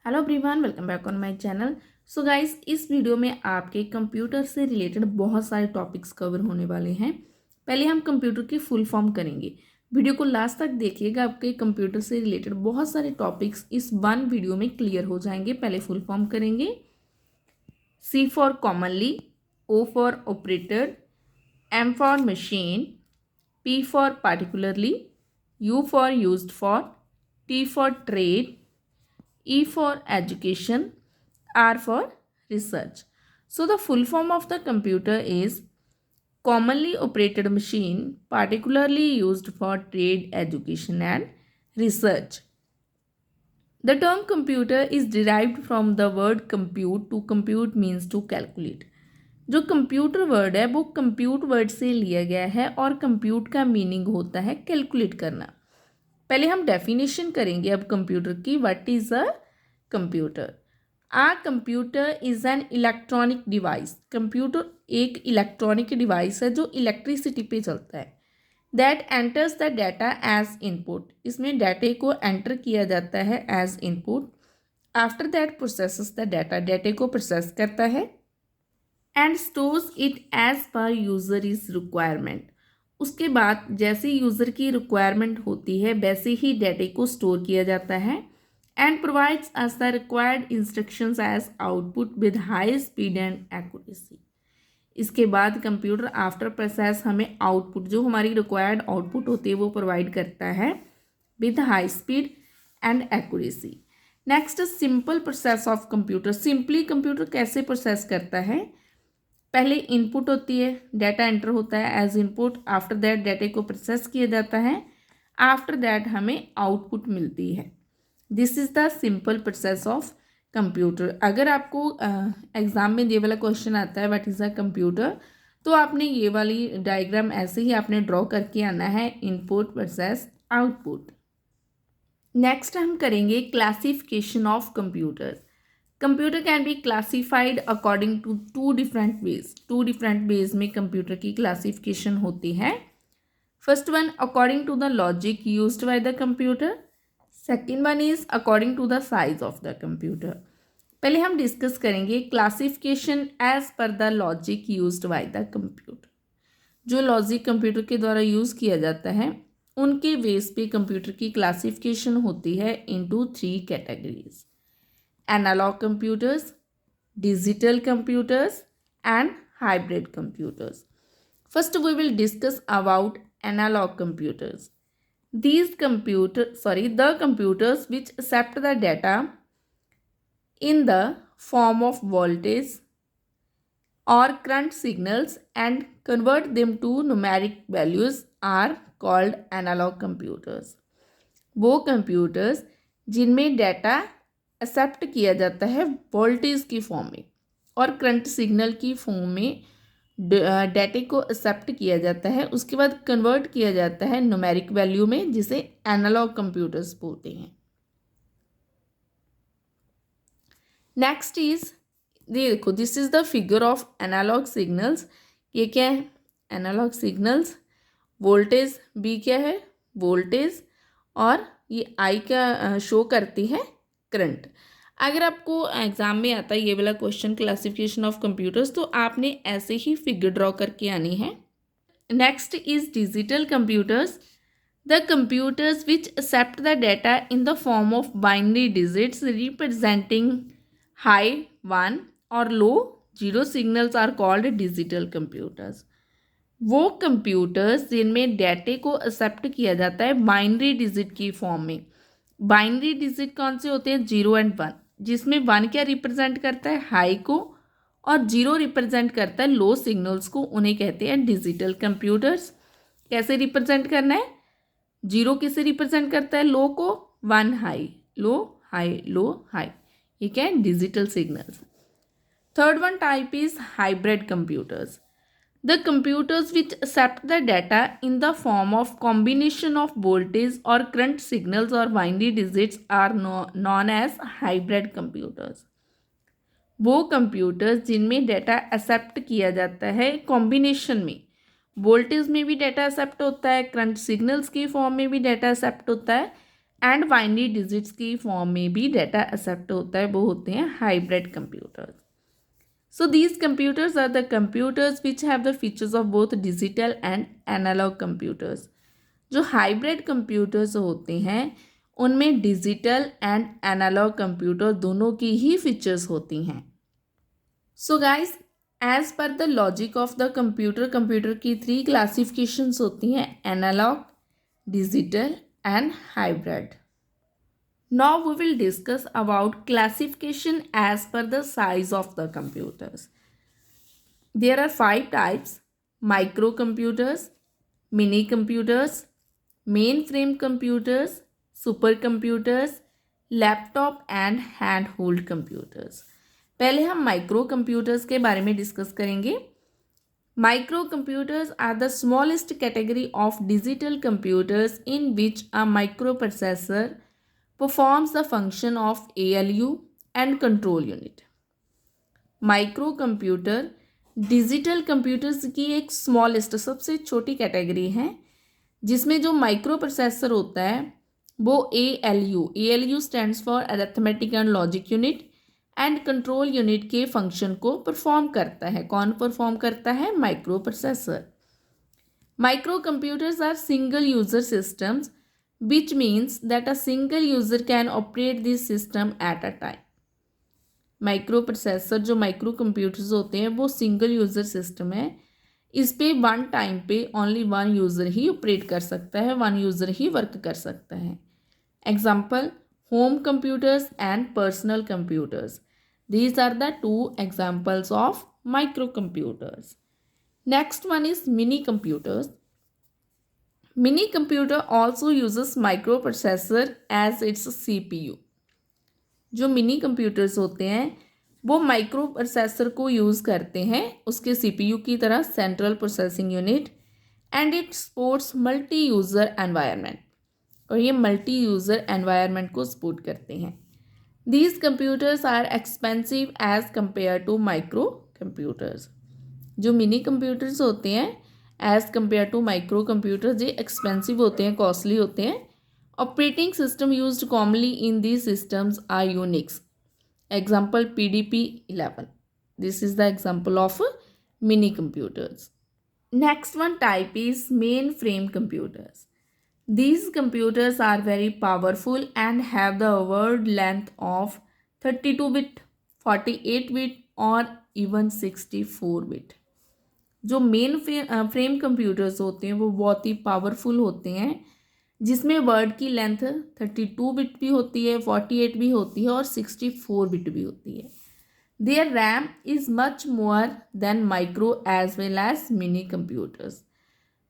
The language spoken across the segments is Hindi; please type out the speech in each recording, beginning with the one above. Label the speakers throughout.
Speaker 1: Hello everyone, welcome back on my channel. So guys, इस वीडियो में आपके कंप्यूटर से रिलेटेड बहुत सारे टॉपिक्स कवर होने वाले हैं। पहले हम कंप्यूटर की फुल फॉर्म करेंगे। वीडियो को लास्ट तक देखिएगा, आपके कंप्यूटर से रिलेटेड बहुत सारे टॉपिक्स इस वन वीडियो में क्लियर हो जाएंगे। पहले फुल फॉर्म करेंगे। C for commonly, O for operator, M for machine, P for particularly, U for used for, T for trade, E for education, R for research. So the full form of the computer is commonly operated machine, particularly used for trade, education and research. The term computer is derived from the word compute. To compute means to calculate. जो कंप्यूटर वर्ड है वो कंप्यूट वर्ड से लिया गया है और कंप्यूट का मीनिंग होता है कैलकुलेट करना। पहले हम डेफिनेशन करेंगे अब कंप्यूटर की। What is a computer? A computer is an electronic device. Computer एक इलेक्ट्रॉनिक डिवाइस है जो इलेक्ट्रिसिटी पे चलता है। That enters the data as input. इसमें डाटे को एंटर किया जाता है as input. After that processes the data. डाटे को प्रोसेस करता है and stores it as per user is requirement. उसके बाद जैसे यूज़र की रिक्वायरमेंट होती है वैसे ही डाटे को स्टोर किया जाता है and provides us the required instructions as output with high speed and accuracy. इसके बाद कंप्यूटर आफ्टर प्रोसेस हमें आउटपुट, जो हमारी रिक्वायर्ड आउटपुट होती है वो प्रोवाइड करता है with high speed and accuracy. Next, simple process of computer. Simply computer कैसे प्रोसेस करता है? पहले इनपुट होती है, डाटा एंटर होता है एज इनपुट। आफ्टर दैट डाटे को प्रोसेस किया जाता है। आफ्टर दैट हमें आउटपुट मिलती है। This is the simple process of computer. अगर आपको एग्ज़ाम में ये वाला क्वेश्चन आता है व्हाट इज़ अ कंप्यूटर, तो आपने ये वाली डायग्राम ऐसे ही आपने ड्रॉ करके आना है, इनपुट वर्सेस आउटपुट। नेक्स्ट हम करेंगे classification of computers. Computer can be classified according to two different ways. Two different ways में कंप्यूटर की क्लासिफिकेशन होती है। First one, according to the logic used by the computer. Second one is according to the size of the computer. पहले हम डिस्कस करेंगे classification as per the logic used by the computer. जो लॉजिक कंप्यूटर के द्वारा यूज़ किया जाता है उनके बेस पे कंप्यूटर की क्लासिफिकेशन होती है into 3 categories: analog computers, digital computers and hybrid computers. First we will discuss about analog computers. The computers which accept the data in the form of voltage or current signals and convert them to numeric values are called analog computers. वो computers जिनमें डाटा एक्सेप्ट किया जाता है वोल्टेज की फॉर्म में और करंट सिग्नल की फॉर्म में डाटे को एक्सेप्ट किया जाता है, उसके बाद कन्वर्ट किया जाता है न्यूमेरिक वैल्यू में, जिसे एनालॉग कंप्यूटर्स बोलते हैं। नेक्स्ट इज, ये देखो, this is the figure of analog signals. ये क्या है? Analogue signals. वोल्टेज बी क्या है? वोल्टेज। और ये आई का शो करती है करंट। अगर आपको एग्जाम में आता है ये वाला क्वेश्चन क्लासिफिकेशन ऑफ कंप्यूटर्स, तो आपने ऐसे ही फिगर ड्रॉ करके आनी है। Next is digital computers. The computers which accept the data in the form of binary digits representing high 1 और low 0 signals are called digital computers. वो कंप्यूटर्स जिनमें डाटे को एक्सेप्ट किया जाता है बाइनरी डिजिट की फॉर्म में। बाइनरी डिजिट कौन से होते हैं? 0 एंड 1, जिसमें 1 क्या रिप्रेजेंट करता है? हाई को, और 0 रिप्रेजेंट करता है लो सिग्नल्स को। उन्हें कहते हैं डिजिटल कंप्यूटर्स। कैसे रिप्रेजेंट करना है? 0 किसे रिप्रेजेंट करता है? लो को, 1 हाई, लो हाई, लो हाई। ये क्या है? Digital signals. Third one type is hybrid computers. The computers which accept the data in the form of combination of voltage or current signals or binary digits are known as hybrid computers. वो कंप्यूटर्स जिनमें डाटा एक्सेप्ट किया जाता है कॉम्बिनेशन में, वोल्टेज में भी डाटा एक्सेप्ट होता है, करंट सिग्नल्स की फॉर्म में भी डाटा एक्सेप्ट होता है, एंड बाइनरी डिजिट्स की फॉर्म में भी डाटा एक्सेप्ट होता है, वो होते हैं hybrid computers. So these computers are the computers which have the features of both digital and analog computers. जो हाइब्रिड कंप्यूटर्स होते हैं उनमें डिजिटल एंड एनालॉग कंप्यूटर दोनों की ही फीचर्स होती हैं. So guys, as per the logic of the computer की 3 क्लासिफिकेशंस होती हैं: analog, digital and hybrid. Now we will discuss about classification as per the size of the computers. There are 5 types: microcomputers, mini computers, mainframe computers, supercomputers, laptop and handheld computers. पहले हम माइक्रो कंप्यूटर्स के बारे में डिस्कस करेंगे. Micro computers are the smallest category of digital computers in which a micro processor performs the function of ALU and control unit. Micro computer digital computers की एक स्मॉलेस्ट, सबसे छोटी कैटेगरी है जिसमें जो माइक्रो प्रोसेसर होता है वो ALU stands for arithmetic and logic unit and control unit के फंक्शन को परफॉर्म करता है. कौन परफॉर्म करता है? Micro processor. Micro computers are single user systems which means that a single user can operate this system at a time. Micro processor जो माइक्रो कंप्यूटर्स होते हैं वो सिंगल यूज़र सिस्टम है. इस पे वन टाइम पे ओनली वन यूज़र ही ऑपरेट कर सकता है, वन यूज़र ही वर्क कर सकता है. Example: home computers and personal computers. These are the 2 examples of micro computers. Next one is mini computers. Mini computer also uses microprocessor as its CPU. जो मिनी कंप्यूटर्स होते हैं वो माइक्रो प्रोसेसर को यूज़ करते हैं उसके CPU की तरह, central processing unit, and it supports multi user environment. और ये मल्टी यूज़र एनवायरनमेंट को सपोर्ट करते हैं. These computers are expensive as compare to micro computers. जो मिनी कंप्यूटर्स होते हैं as compare to micro computers ये एक्सपेंसिव होते हैं, कॉस्टली होते हैं. Operating system used commonly in these systems are Unix. Example PDP-11. This is the example of mini computers. Next one type is main frame computers. These computers are very powerful and have the word length of 32 bit, 48 bit और इवन 64 बिट. जो मेन फ्रेम कंप्यूटर्स होते हैं वो बहुत ही पावरफुल होते हैं जिसमें वर्ड की लेंथ 32 बिट भी होती है, 48 भी होती है और 64 बिट भी होती है. There RAM is much more than micro as well as mini computers.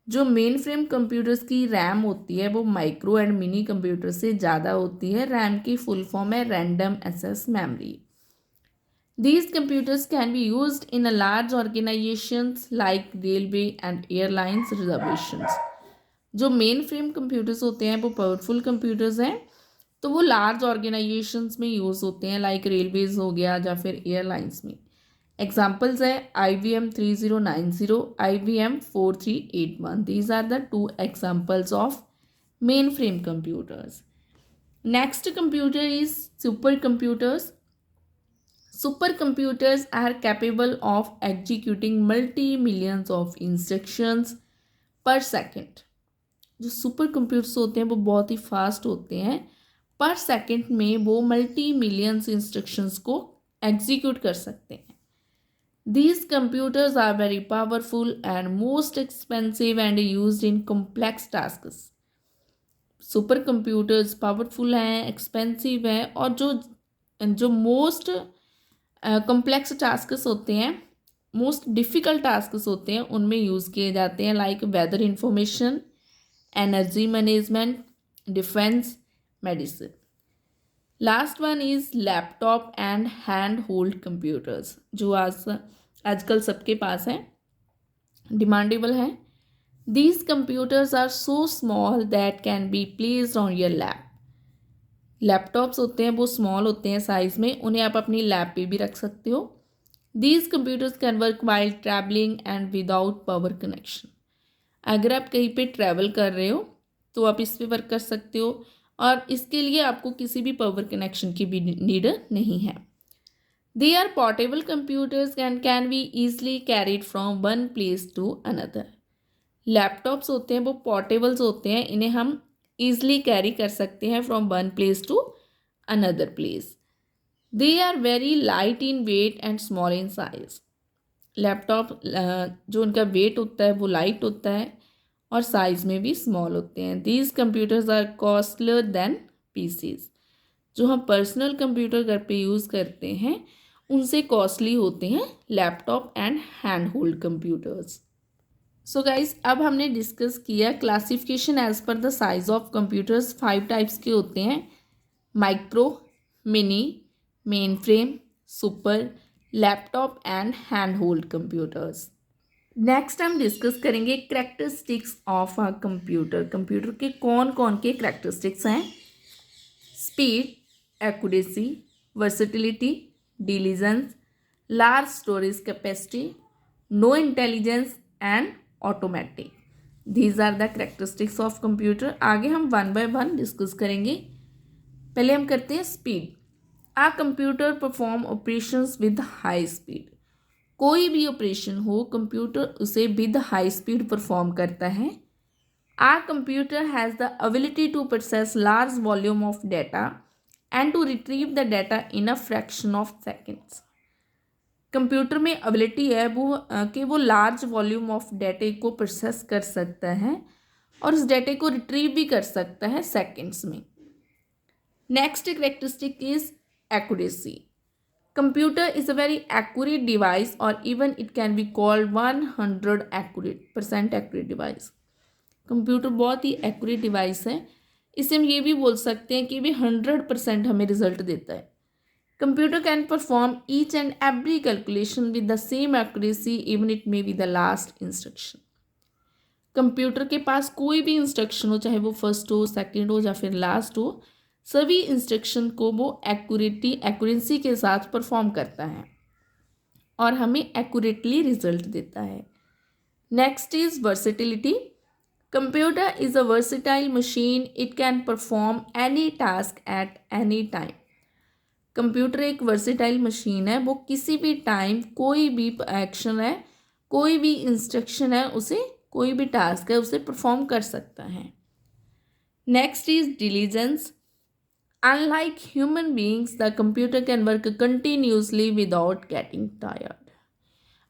Speaker 1: जो मेन फ्रेम कंप्यूटर्स की रैम होती है वो माइक्रो एंड मिनी कंप्यूटर से ज़्यादा होती है. रैम की फुल फॉर्म है random access memory. These computers can be used in a large organizations like railway and airlines reservations. जो मेन फ्रेम कंप्यूटर्स होते हैं वो पावरफुल कंप्यूटर्स हैं तो वो लार्ज ऑर्गेनाइजेशंस में यूज़ होते हैं, लाइक रेलवेज हो गया या फिर एयरलाइंस में. एग्जाम्पल्स है IBM 3090, IBM 4381. These are the 2 examples of main frame computers. Next computer is super computers. Supercomputers are capable of executing multi-millions of instructions per second. जो सुपर कंप्यूटर्स होते हैं वो बहुत ही फास्ट होते हैं. पर सेकंड में वो मल्टी मिलियंस इंस्ट्रक्शंस को एग्जीक्यूट कर सकते हैं. These computers are very powerful and most expensive and used in complex tasks. Super computers powerful हैं, एक्सपेंसिव हैं और जो मोस्ट कॉम्प्लेक्स टास्क्स होते हैं, मोस्ट डिफ़िकल्ट टास्क्स होते हैं उनमें यूज़ किए जाते हैं, like weather information, energy management, defence, medicine. Last one is laptop and hand hold computers जो आजकल सबके पास हैं, डिमांडेबल हैं. These computers are so small that can be placed on your lap. Laptops होते हैं वो स्मॉल होते हैं साइज़ में, उन्हें आप अपनी लैप पे भी रख सकते हो. These computers can work while travelling and without power connection. अगर आप कहीं पे ट्रैवल कर रहे हो तो आप इस पे वर्क कर सकते हो और इसके लिए आपको किसी भी पावर कनेक्शन की भी नीड नहीं है। They are portable computers and can be easily carried from one place to another. Laptops होते हैं वो पोर्टेबल्स होते हैं, इन्हें हम ईजली कैरी कर सकते हैं from one place to another place. They are very light in weight and small in size. Laptop जो उनका वेट होता है वो लाइट होता है और साइज़ में भी स्मॉल होते हैं। These computers are costlier than PCs. जो हम पर्सनल कंप्यूटर घर पे यूज़ करते हैं उनसे कॉस्टली होते हैं laptop and hand hold computers. So guys, अब हमने डिस्कस किया classification as per the size of computers. 5 types के होते हैं: micro, mini, main frame, super, laptop and hand hold computers. Next हम डिस्कस करेंगे characteristics of a computer. Computer के कौन कौन के करैक्टरिस्टिक्स हैं? Speed, accuracy, versatility, diligence, large storage capacity, no intelligence and automatic. These are the characteristics of computer. आगे हम वन बाय वन डिस्कस करेंगे। पहले हम करते हैं speed. A computer perform operations with high speed. कोई भी ऑपरेशन हो कंप्यूटर उसे विद हाई स्पीड परफॉर्म करता है। A computer has the ability to process large volume of data and to retrieve the data in a fraction of seconds. Computer में एबिलिटी है कि वो लार्ज वॉल्यूम ऑफ डाटे को प्रोसेस कर सकता है और उस डाटे को रिट्रीव भी कर सकता है सेकेंड्स में। Next characteristic is accuracy. Computer is a very accurate device or even it can be called 100% accurate device. Computer बहुत ही एक्यूरेट डिवाइस है। इसे हम ये भी बोल सकते हैं कि भी 100% हमें रिजल्ट देता है। Computer can perform each and every calculation with the same accuracy even it may be the last instruction. Computer के पास कोई भी इंस्ट्रक्शन हो, चाहे वो फर्स्ट हो, सेकेंड हो या फिर लास्ट हो, सभी इंस्ट्रक्शन को वो एक्यूरेसी के साथ परफॉर्म करता है और हमें एक्यूरेटली रिजल्ट देता है। Next is versatility. Computer is a versatile machine, it can perform any task at any time. Computer एक वर्सेटाइल मशीन है, वो किसी भी टाइम कोई भी एक्शन है, कोई भी इंस्ट्रक्शन है, उसे कोई भी टास्क है उसे परफॉर्म कर सकता है। Next is diligence. Unlike human beings, the computer can work continuously without getting tired.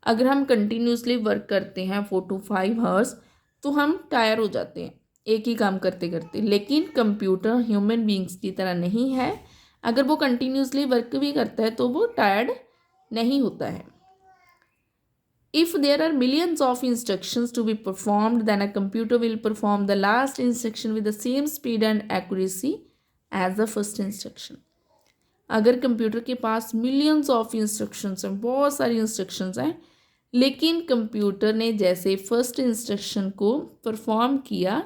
Speaker 1: अगर हम कंटिन्यूसली वर्क करते हैं 4 to 5 आवर्स तो हम टायर हो जाते हैं एक ही काम करते करते, लेकिन कंप्यूटर ह्यूमन बींग्स की तरह नहीं है। अगर वो कंटिन्यूसली वर्क भी करता है तो वो टायर्ड नहीं होता है। If there are millions of instructions to be performed, then a computer will perform the last instruction with the same speed and accuracy as the first instruction. अगर कंप्यूटर के पास मिलियंस ऑफ इंस्ट्रक्शंस हैं, बहुत सारी इंस्ट्रक्शंस हैं, लेकिन कंप्यूटर ने जैसे फर्स्ट इंस्ट्रक्शन को परफॉर्म किया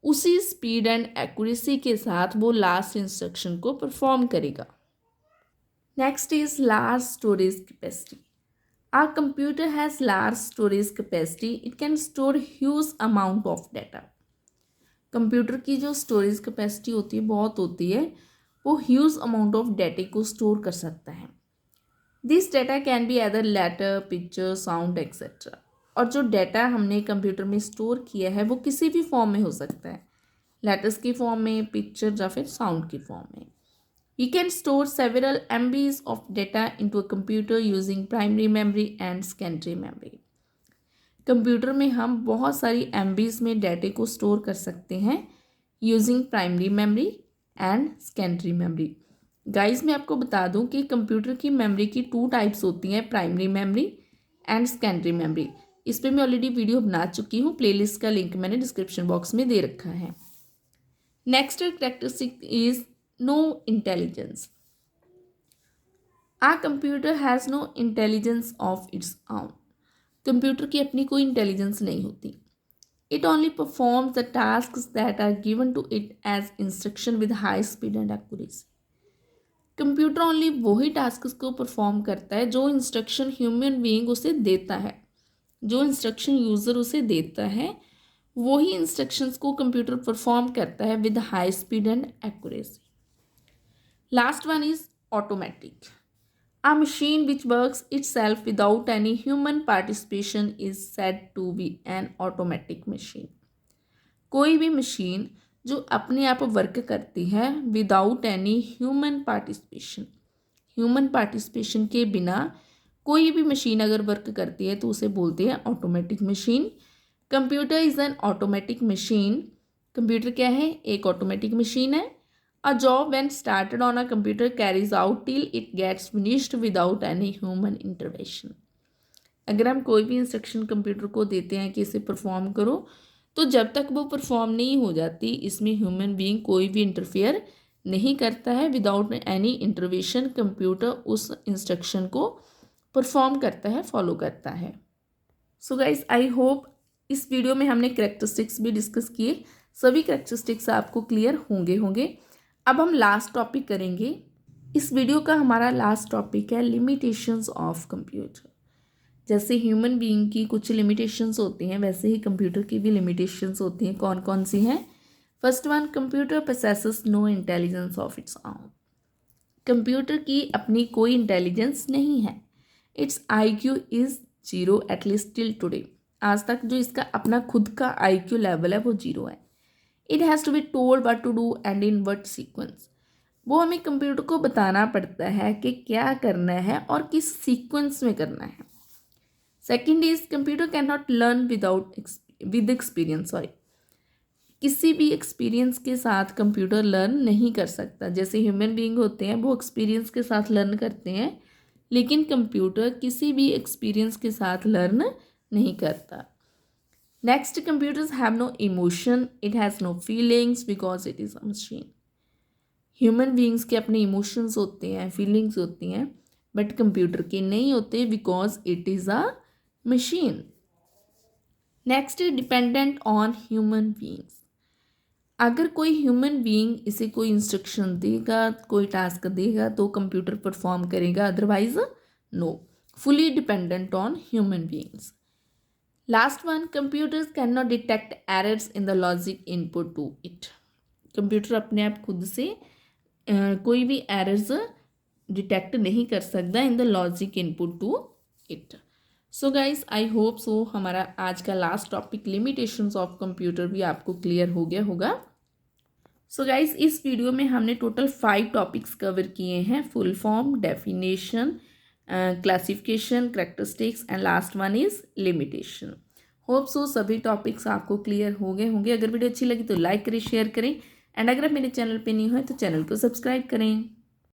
Speaker 1: उसी स्पीड एंड एक्यूरेसी के साथ वो लास्ट इंस्ट्रक्शन को परफॉर्म करेगा। Next is large storage capacity. Our computer has large storage capacity, it can store huge amount of data. Computer की जो स्टोरेज कैपेसिटी होती है बहुत होती है, वो ह्यूज अमाउंट ऑफ डाटा को स्टोर कर सकता है। This data can be either letter, picture, sound etcetera. और जो डाटा हमने कंप्यूटर में स्टोर किया है वो किसी भी फॉर्म में हो सकता है, लेटर्स की फॉर्म में, पिक्चर या फिर साउंड की फॉर्म में। You can store several MBs of data into a computer using primary memory and secondary memory. Computer में हम बहुत सारी MBs में डाटे को स्टोर कर सकते हैं using primary memory and secondary memory. Guys, मैं आपको बता दूं कि कंप्यूटर की मेमोरी की 2 टाइप्स होती हैं, primary memory and secondary memory. इस पर मैं ऑलरेडी वीडियो बना चुकी हूँ, प्लेलिस्ट का लिंक मैंने डिस्क्रिप्शन बॉक्स में दे रखा है। Next characteristic is no intelligence. A computer has no intelligence of its own. Computer की अपनी कोई इंटेलिजेंस नहीं होती। It only performs the tasks that are given to it as instruction with high speed and accuracy. Computer only वही टास्क्स को परफॉर्म करता है जो इंस्ट्रक्शन ह्यूमन बीइंग उसे देता है, जो इंस्ट्रक्शन यूज़र उसे देता है वही इंस्ट्रक्शंस को कंप्यूटर परफॉर्म करता है with high speed and accuracy. Last one is automatic. A machine which works itself without any human participation is said to be an automatic machine. कोई भी मशीन जो अपने आप वर्क करती है without any human participation, human participation के बिना कोई भी मशीन अगर वर्क करती है तो उसे बोलते हैं automatic machine. Computer is an automatic machine. Computer क्या है? एक ऑटोमेटिक मशीन है। A job when started on a computer carries out till it gets finished without any human intervention. अगर हम कोई भी इंस्ट्रक्शन कंप्यूटर को देते हैं कि इसे परफॉर्म करो, तो जब तक वो परफॉर्म नहीं हो जाती इसमें ह्यूमन बीइंग कोई भी इंटरफेयर नहीं करता है। विदाउट एनी इंटरवेंशन कंप्यूटर उस इंस्ट्रक्शन को परफॉर्म करता है, फॉलो करता है। सो गाइज, आई होप इस वीडियो में हमने करेक्टरिस्टिक्स भी डिस्कस किए। सभी करेक्टरिस्टिक्स आपको क्लियर होंगे। अब हम लास्ट टॉपिक करेंगे। इस वीडियो का हमारा लास्ट टॉपिक है लिमिटेशंस ऑफ कंप्यूटर। जैसे ह्यूमन बीइंग की कुछ लिमिटेशंस होती हैं वैसे ही कंप्यूटर की भी लिमिटेशंस होती हैं। कौन कौन सी हैं? First one, computer possesses no intelligence of its own. Computer की अपनी कोई इंटेलिजेंस नहीं है। Its IQ is 0 at least till today. आज तक जो इसका अपना खुद का IQ लेवल है वो 0 है। It has to be told what to do and in what sequence. वो हमें कंप्यूटर को बताना पड़ता है कि क्या करना है और किस सीक्वेंस में करना है। Second is computer can not learn with experience. किसी भी एक्सपीरियंस के साथ कंप्यूटर लर्न नहीं कर सकता। जैसे ह्यूमन बीइंग होते हैं वो एक्सपीरियंस के साथ लर्न करते हैं, लेकिन कंप्यूटर किसी भी एक्सपीरियंस के साथ लर्न नहीं करता। Next, computers have no emotion, it has no feelings because it is a machine. Human beings के अपने इमोशंस होते हैं, फीलिंग्स होती हैं, बट कंप्यूटर के नहीं होते because it is a machine. Next, dependent on human beings. अगर कोई ह्यूमन बीइंग इसे कोई इंस्ट्रक्शन देगा, कोई टास्क देगा तो कंप्यूटर परफॉर्म करेगा, otherwise no. Fully dependent on human beings. Last one, computers can not detect errors in the logic input to it. Computer अपने आप खुद से कोई भी एरर्स डिटेक्ट नहीं कर सकता in the logic input to it. So guys, I hope so हमारा आज का last topic limitations of computer भी आपको क्लियर हो गया होगा। सो गाइज, इस वीडियो में हमने टोटल 5 टॉपिक्स कवर किए हैं। Full form, definition, classification, characteristics and last one is limitation. Hope so सभी टॉपिक्स आपको क्लियर हो गए होंगे। अगर वीडियो अच्छी लगी तो लाइक करें, शेयर करें, एंड अगर आप मेरे चैनल पे नहीं हो तो चैनल को सब्सक्राइब करें।